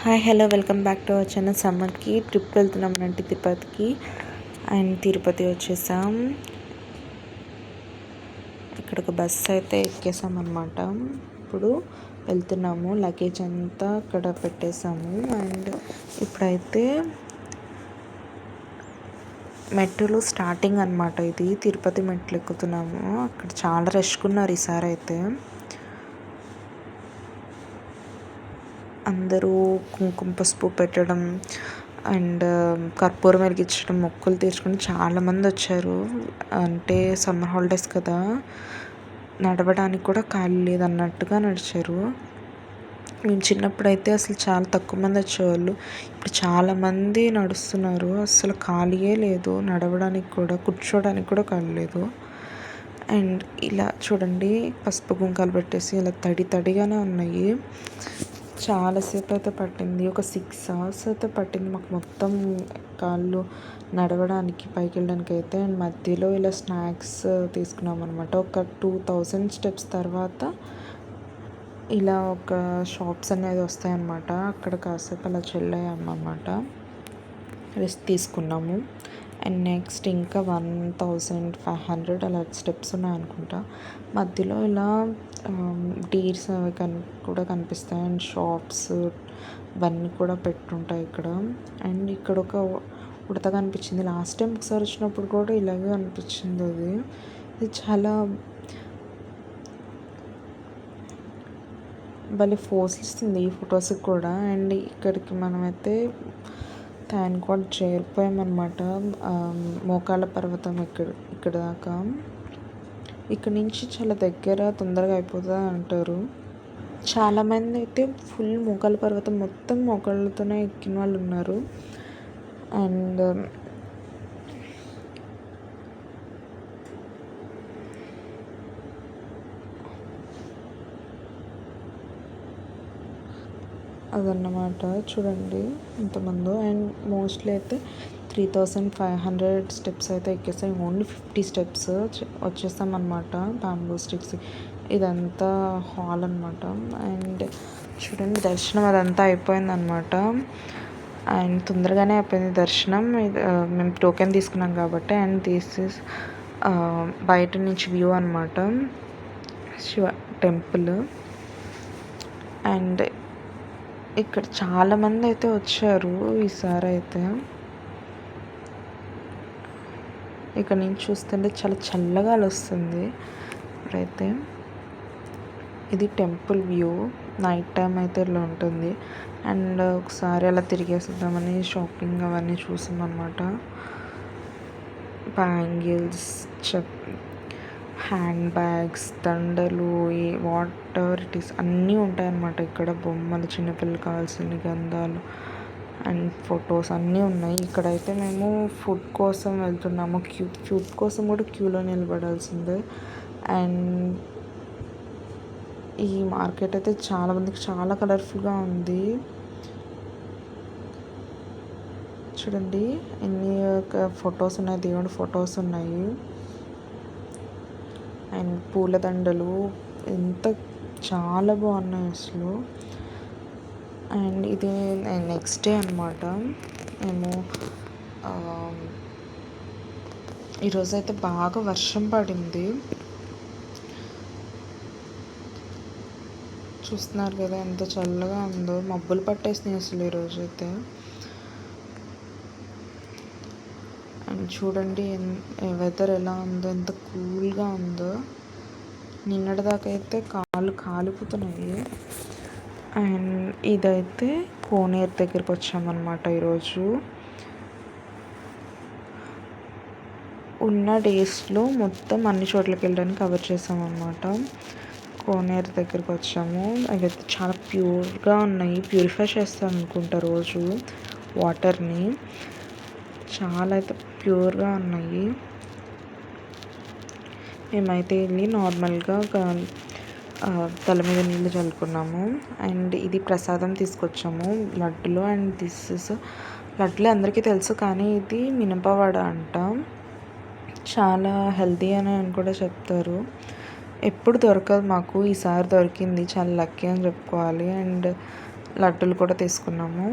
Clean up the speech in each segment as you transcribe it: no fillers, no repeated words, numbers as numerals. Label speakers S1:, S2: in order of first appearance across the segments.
S1: Hi hello welcome back to our channel. సమ్మర్కి trip వెళ్తున్నామంటే తిరుపతికి. And Tirupati వచ్చేసాం. ఇక్కడ ఒక బస్సు అయితే ఎక్కేసాం అనమాట. ఇప్పుడు వెళ్తున్నాము. లగేజ్ అంతా అక్కడ పెట్టేసాము. అండ్ ఇప్పుడైతే మెట్రోలో స్టార్టింగ్ అనమాట. ఇది తిరుపతి మెట్లు ఎక్కుతున్నాము. అక్కడ చాలా రష్గా ఉన్నారు ఈసారి అయితే. అందరూ కుంకుమ పసుపు పెట్టడం అండ్ కర్పూరం వెలిగించడం, మొక్కులు తీర్చుకుని చాలామంది వచ్చారు. అంటే సమ్మర్ హాలిడేస్ కదా, నడవడానికి కూడా ఖాళీ లేదన్నట్టుగా నడిచారు. మేము చిన్నప్పుడైతే అసలు చాలా తక్కువ మంది వచ్చేవాళ్ళు. ఇప్పుడు చాలామంది నడుస్తున్నారు. అసలు ఖాళీయే లేదు, నడవడానికి కూడా కూర్చోడానికి కూడా ఖాళీ లేదు. అండ్ ఇలా చూడండి, పసుపు కుంకాలు పెట్టేసి ఇలా తడిగానే ఉన్నాయి. చాలాసేపు అయితే పట్టింది. ఒక 6 hours అయితే పట్టింది మాకు మొత్తం కాళ్ళు నడవడానికి, పైకి వెళ్ళడానికి అయితే. అండ్ మధ్యలో ఇలా స్నాక్స్ తీసుకున్నాం అనమాట. ఒక 2000 steps తర్వాత ఇలా ఒక షాప్స్ అనేది వస్తాయన్నమాట. అక్కడ కాసేపు అలా చెల్లాయన్నమాట, రెస్ట్ తీసుకున్నాము. అండ్ నెక్స్ట్ ఇంకా 1500 అలా స్టెప్స్ ఉన్నాయనుకుంటా. మధ్యలో ఇలా డీర్స్ అవి కూడా కనిపిస్తాయి. అండ్ షాప్స్ ఇవన్నీ కూడా పెట్టుంటాయి ఇక్కడ. అండ్ ఇక్కడ ఒక ఉడత కనిపించింది. లాస్ట్ టైం ఒకసారి వచ్చినప్పుడు కూడా ఇలాగే అనిపించింది. ఇది చాలా భలే ఫోర్స్ ఇస్తుంది ఈ ఫొటోస్కి కూడా. అండ్ ఇక్కడికి మనమైతే థ్యాంక్ గాడ్ చేరిపోయామన్నమాట. మోకాళ్ళ పర్వతం ఇక్కడ దాకా. ఇక్కడ నుంచి చాలా దగ్గర, తొందరగా అయిపోతుంది అంటారు. చాలామంది అయితే ఫుల్ మోకాళ్ళ పర్వతం మొత్తం మోకాళ్ళతోనే ఎక్కిన వాళ్ళు ఉన్నారు. అండ్ అదన్నమాట. చూడండి ఎంతమందో. అండ్ మోస్ట్లీ అయితే 3500 స్టెప్స్ అయితే ఎక్కేసాం. ఓన్లీ 50 steps వచ్చేస్తాం అనమాట బ్యాంబూ స్టిక్స్. ఇదంతా హాల్ అనమాట. అండ్ చూడండి, దర్శనం అదంతా అయిపోయిందనమాట. అండ్ తొందరగానే అయిపోయింది దర్శనం. మేము టోకెన్ తీసుకున్నాం కాబట్టి. అండ్ దిస్ ఇస్ బయట నుంచి వ్యూ అనమాట, శివ టెంపుల్. అండ్ ఇక్కడ చాలామంది అయితే వచ్చారు ఈసారి అయితే. ఇక్కడ నుంచి చూస్తుంటే చాలా చల్లగా వస్తుంది ఇప్పుడైతే. ఇది టెంపుల్ వ్యూ. నైట్ టైం అయితే ఇలా ఉంటుంది. అండ్ ఒకసారి అలా తిరిగేద్దామని షాపింగ్ అవన్నీ చూసాం అనమాట. బ్యాంగిల్స్, హ్యాండ్ బ్యాగ్స్, దండలు, వాట్ ఎవర్ ఇట్ ఈస్ అన్నీ ఉంటాయన్నమాట ఇక్కడ. బొమ్మలు, చిన్నపిల్లలు కావాల్సిన గంధాలు అండ్ ఫొటోస్ అన్నీ ఉన్నాయి. ఇక్కడైతే మేము ఫుడ్ కోసం వెళ్తున్నాము. ఫుడ్ కోసం కూడా క్యూలో నిలబడాల్సిందే. అండ్ ఈ మార్కెట్ అయితే చాలా కలర్ఫుల్గా ఉంది. చూడండి ఎన్ని ఫొటోస్ ఉన్నాయి, దేవుడి ఫొటోస్ ఉన్నాయి. అండ్ పూలదండలు చాలా బాగున్నాయి అసలు. అండ్ ఇది నెక్స్ట్ డే అనమాట. మేము ఈరోజైతే బాగా వర్షం పడింది. చూస్తున్నారు కదా ఎంత చల్లగా ఉందో. మబ్బులు పట్టేసినాయి అసలు ఈరోజైతే. అండ్ చూడండి వెదర్ ఎలా ఉందో, ఎంత కూల్గా ఉందో. నిన్నటిదాకా అయితే కాళ్ళు కాలిపోతున్నాయి. అండ్ ఇదైతే కోనేరు దగ్గరికి వచ్చామన్నమాట. ఈరోజు ఉన్న డేస్లో మొత్తం అన్ని చోట్లకి వెళ్ళడానికి కవర్ చేసామన్నమాట. కోనేరు దగ్గరికి వచ్చాము. అవైతే చాలా ప్యూర్గా ఉన్నాయి. ప్యూరిఫై చేస్తాను అనుకుంటా రోజు వాటర్ని. చాలా అయితే ప్యూర్గా ఉన్నాయి. మేమైతే వెళ్ళి నార్మల్గా తల మీద నీళ్ళు చల్లుకున్నాము. అండ్ ఇది ప్రసాదం తీసుకొచ్చాము, లడ్డులు. అండ్ దిస్ ఇస్ లడ్డులు అందరికీ తెలుసు, కానీ ఇది మినపవడ అంట. చాలా హెల్తీ అని కూడా చెప్తారు. ఎప్పుడు దొరకదు మాకు, ఈసారి దొరికింది. చాలా లక్కీ అని చెప్పుకోవాలి. అండ్ లడ్డూలు కూడా తీసుకున్నాము.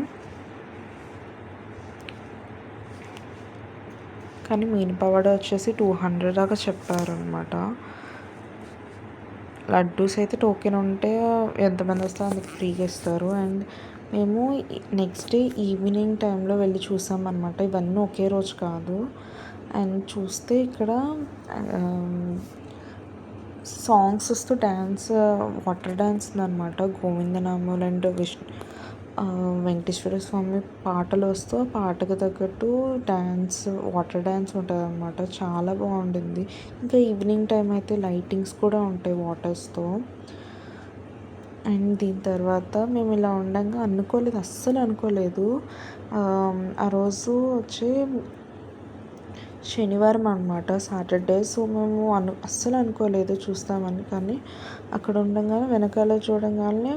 S1: కానీ మినపవడ వచ్చేసి 200 దాకా చెప్పారనమాట. లడ్డూస్ అయితే టోకెన్ ఉంటే ఎంతమంది వస్తే అందుకు ఫ్రీగా ఇస్తారు. అండ్ మేము నెక్స్ట్ డే ఈవినింగ్ టైంలో వెళ్ళి చూసామన్నమాట. ఇవన్నీ ఒకే రోజు కాదు. అండ్ చూస్తే ఇక్కడ సాంగ్స్ వస్తూ డ్యాన్స్, వాటర్ డ్యాన్స్ ఉందన్నమాట. గోవిందనామాలు అండ్ వెంకటేశ్వర స్వామి పాటలు వస్తూ ఆ పాటకు తగ్గట్టు డ్యాన్స్, వాటర్ డ్యాన్స్ ఉంటుందన్నమాట. చాలా బాగుండింది. ఇంకా ఈవినింగ్ టైం అయితే లైటింగ్స్ కూడా ఉంటాయి వాటర్స్తో. అండ్ దీని తర్వాత మేము ఇలా ఉండగా అస్సలు అనుకోలేదు. ఆ రోజు వచ్చి శనివారం అనమాట, సాటర్డే. సో మేము అస్సలు అనుకోలేదు చూస్తామని. కానీ అక్కడ ఉండగానే వెనకాల చూడగానే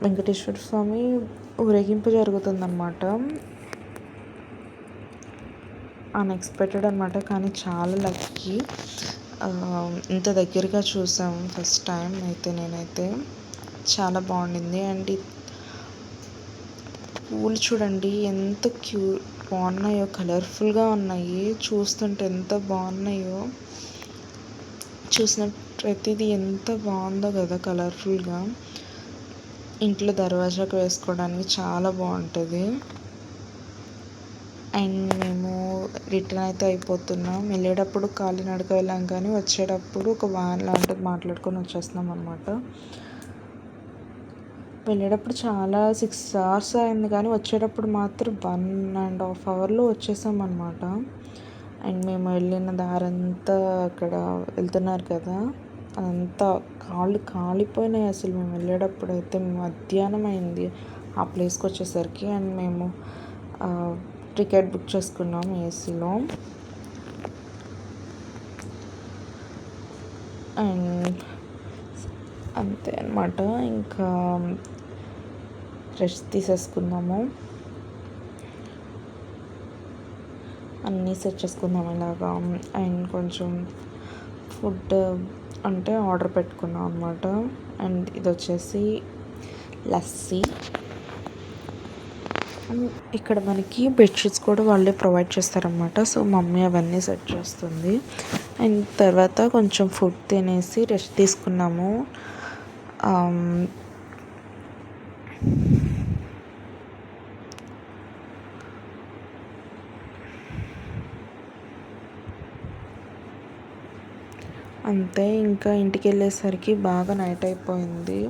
S1: వెంకటేశ్వర స్వామి ఊరేగింపు జరుగుతుందన్నమాట. అన్ఎక్స్పెక్టెడ్ అనమాట. కానీ చాలా లక్కీ ఇంత దగ్గరగా చూసాము ఫస్ట్ టైం అయితే. నేనైతే చాలా బాగుండింది. అండ్ పూలు చూడండి ఎంత బాగున్నాయో, కలర్ఫుల్గా ఉన్నాయి. చూస్తుంటే ఎంత బాగున్నాయో, చూసిన ప్రతిదీ ఎంత బాగుందో కదా కలర్ఫుల్గా. ఇంట్లో దర్వాజాకు వేసుకోవడానికి చాలా బాగుంటుంది. అండ్ మేము రిటర్న్ అయితే అయిపోతున్నాం. వెళ్ళేటప్పుడు కాలినడక వెళ్ళాం, కానీ వచ్చేటప్పుడు ఒక వ్యాన్ లాంటిది మాట్లాడుకొని వచ్చేస్తున్నాం అనమాట. వెళ్ళేటప్పుడు చాలా 6 hours అయింది, కానీ వచ్చేటప్పుడు మాత్రం 1.5 hourలో వచ్చేసాం అనమాట. అండ్ మేము వెళ్ళిన దారంతా అక్కడ వెళ్తున్నారు కదా, అదంతా కాళ్ళు కాలిపోయినాయి అసలు. మేము వెళ్ళేటప్పుడు అయితే మధ్యాహ్నం అయింది ఆ ప్లేస్కి వచ్చేసరికి. అండ్ మేము టికెట్ బుక్ చేసుకున్నాం ఏసీలో. అండ్ అంతే అనమాట. ఇంకా రెస్ట్ తీసేసుకున్నాము, అన్నీ సెట్ చేసుకున్నాము ఇలాగా. అండ్ కొంచెం ఫుడ్ అంటే ఆర్డర్ పెట్టుకున్నాం అనమాట. అండ్ ఇది వచ్చేసి లస్సీ. ఇక్కడ మనకి బెడ్షీట్స్ కూడా వాళ్ళే ప్రొవైడ్ చేస్తారనమాట. సో మమ్మీ అవన్నీ సెట్ చేస్తుంది. అండ్ తర్వాత కొంచెం ఫుడ్ తినేసి రెస్ట్ తీసుకున్నాము. అంతే. ఇంకా ఇంటికి వెళ్ళేసరికి బాగా నైట్ అయిపోయింది.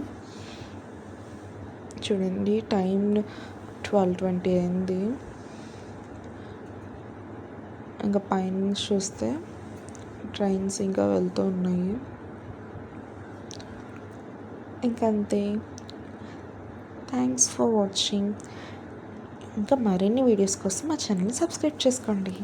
S1: చూడండి టైం 12:20 అయింది. ఇంకా పైన చూస్తే ట్రైన్స్ ఇంకా వెళ్తూ ఉన్నాయి. ఇంకంతే. Thanks for watching. ఇంకా మరిన్ని వీడియోస్ కోసం మా ఛానల్ని సబ్స్క్రైబ్ చేసుకోండి.